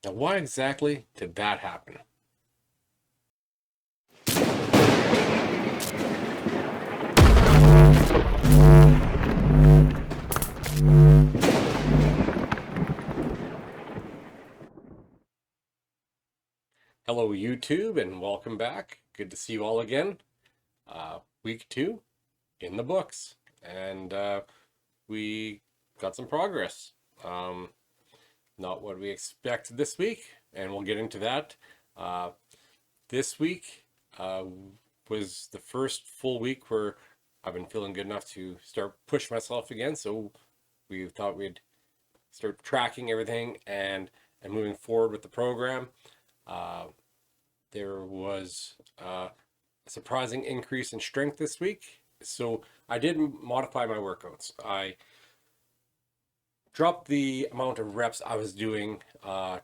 Now, why exactly did that happen? Hello, YouTube, and welcome back. Good to see you all again. Week 2 in the books, and we got some progress. Um, Not what we expected this week, and we'll get into that. Uh, this week was the first full week where I've been feeling good enough to start push myself again. So we thought we'd start tracking everything and moving forward with the program. Uh, there was a surprising increase in strength this week. So I did modify my workouts. I dropped the amount of reps I was doing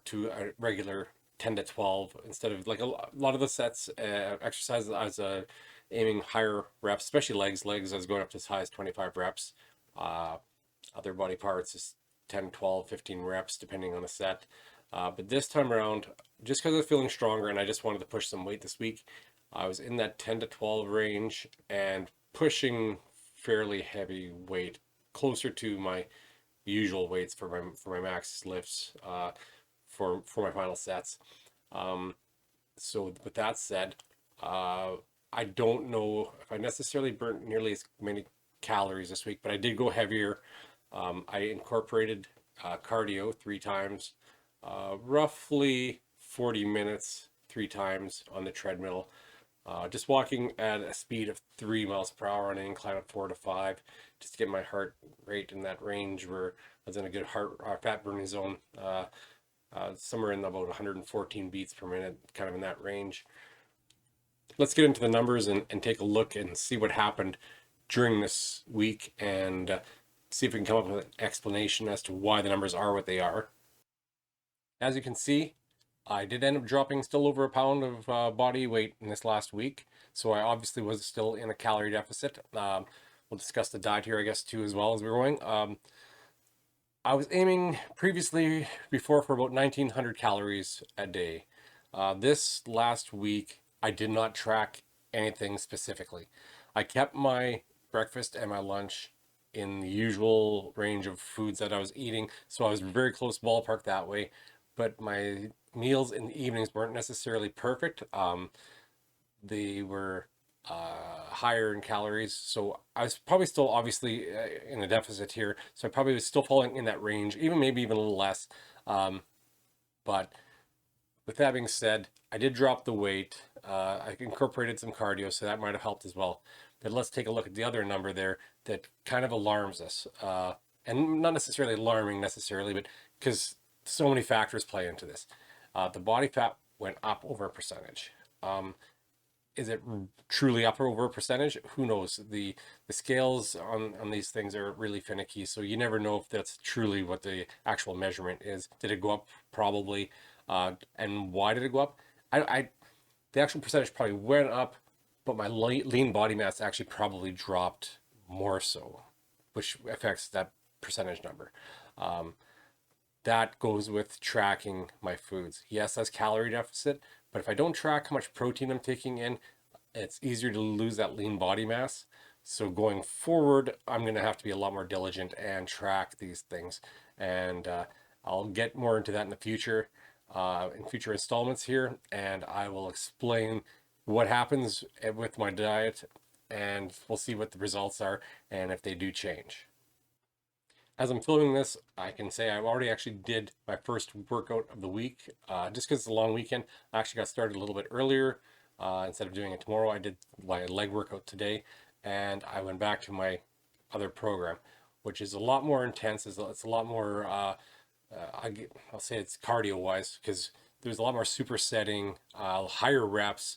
to a regular 10 to 12 instead of like a lot of the sets, exercises. I was aiming higher reps, especially legs. Legs, I was going up to as high as 25 reps. Uh, Other body parts is 10, 12, 15 reps, depending on the set. But this time around, just because I was feeling stronger and I just wanted to push some weight this week, I was in that 10 to 12 range and pushing fairly heavy weight, closer to my usual weights for my max lifts for my final sets. Um, so with that said, uh, I don't know if I necessarily burnt nearly as many calories this week, but I did go heavier. I incorporated cardio 3 times, roughly 40 minutes 3 times on the treadmill. Just walking at a speed of 3 miles per hour on an incline of 4 to 5, just to get my heart rate in that range where I was in a good fat burning zone, somewhere in about 114 beats per minute, kind of in that range. Let's get into the numbers and take a look and see what happened during this week and see if we can come up with an explanation as to why the numbers are what they are. As you can see, I did end up dropping still over a pound of body weight in this last week. So I obviously was still in a calorie deficit. We'll discuss the diet here, I guess, too, as well as we're going. I was aiming previously before for about 1,900 calories a day. This last week, I did not track anything specifically. I kept my breakfast and my lunch in the usual range of foods that I was eating, so I was very close ballpark that way. But my meals in the evenings weren't necessarily perfect. They were higher in calories, so I was probably still obviously in a deficit here. So I probably was still falling in that range, even maybe even a little less. Um, but with that being said, I did drop the weight. I incorporated some cardio, so that might have helped as well. But let's take a look at the other number there that kind of alarms us, and not necessarily alarming necessarily, but because so many factors play into this. The body fat went up over a percentage. Is it truly up over a percentage? Who knows? The scales on these things are really finicky, so you never know if that's truly what the actual measurement is. Did it go up? Probably. And why did it go up? I The actual percentage probably went up, but my lean body mass actually probably dropped more so, which affects that percentage number. Um, that goes with tracking my foods. Yes, that's calorie deficit, but if I don't track how much protein I'm taking in, it's easier to lose that lean body mass. So going forward, I'm going to have to be a lot more diligent and track these things. And I'll get more into that in the future, in future installments here. And I will explain what happens with my diet, and we'll see what the results are and if they do change. As I'm filming this, I can say I've already actually did my first workout of the week. Just because it's a long weekend, I actually got started a little bit earlier. Instead of doing it tomorrow, I did my leg workout today, and I went back to my other program, which is a lot more intense. It's a lot more, I'll say it's cardio wise, because there's a lot more supersetting, higher reps.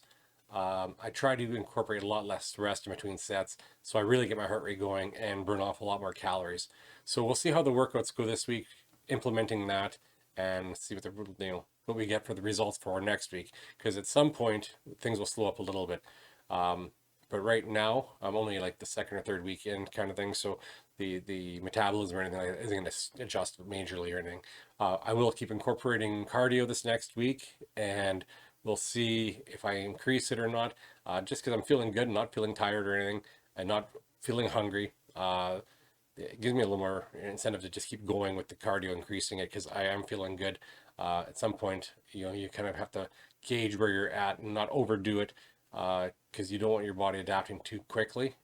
I try to incorporate a lot less rest in between sets, so I really get my heart rate going and burn off a lot more calories. So we'll see how the workouts go this week, implementing that, and see what what we get for the results for next week. Because at some point things will slow up a little bit. But right now I'm only like the second or third week in kind of thing, so the metabolism or anything like that isn't going to adjust majorly or anything. I will keep incorporating cardio this next week, and we'll see if I increase it or not. Just because I'm feeling good, not feeling tired or anything, and not feeling hungry. It gives me a little more incentive to just keep going with the cardio, increasing it because I am feeling good. At some point, you kind of have to gauge where you're at and not overdo it because you don't want your body adapting too quickly.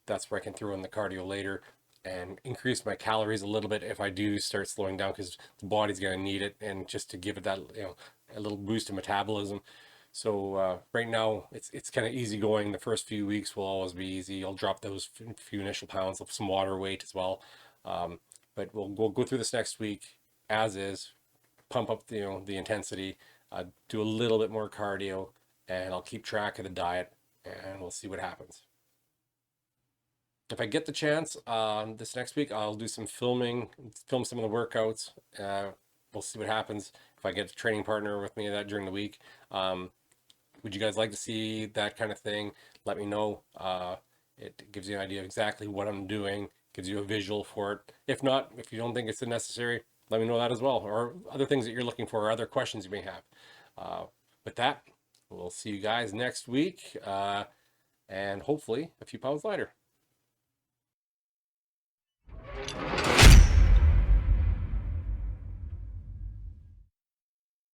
That's where I can throw in the cardio later and increase my calories a little bit if I do start slowing down because the body's going to need it and just to give it that a little boost of metabolism. So right now it's kind of easy going. The first few weeks will always be easy. I'll drop those few initial pounds of some water weight as well. Um, but we'll go through this next week as is, pump up the intensity, do a little bit more cardio, and I'll keep track of the diet, and we'll see what happens. If I get the chance, this next week, I'll do some filming, film some of the workouts. We'll see what happens if I get a training partner with me that during the week. Would you guys like to see that kind of thing? Let me know. It gives you an idea of exactly what I'm doing, gives you a visual for it. If not, if you don't think it's necessary, let me know that as well, or other things that you're looking for, or other questions you may have. With that, we'll see you guys next week, and hopefully a few pounds lighter.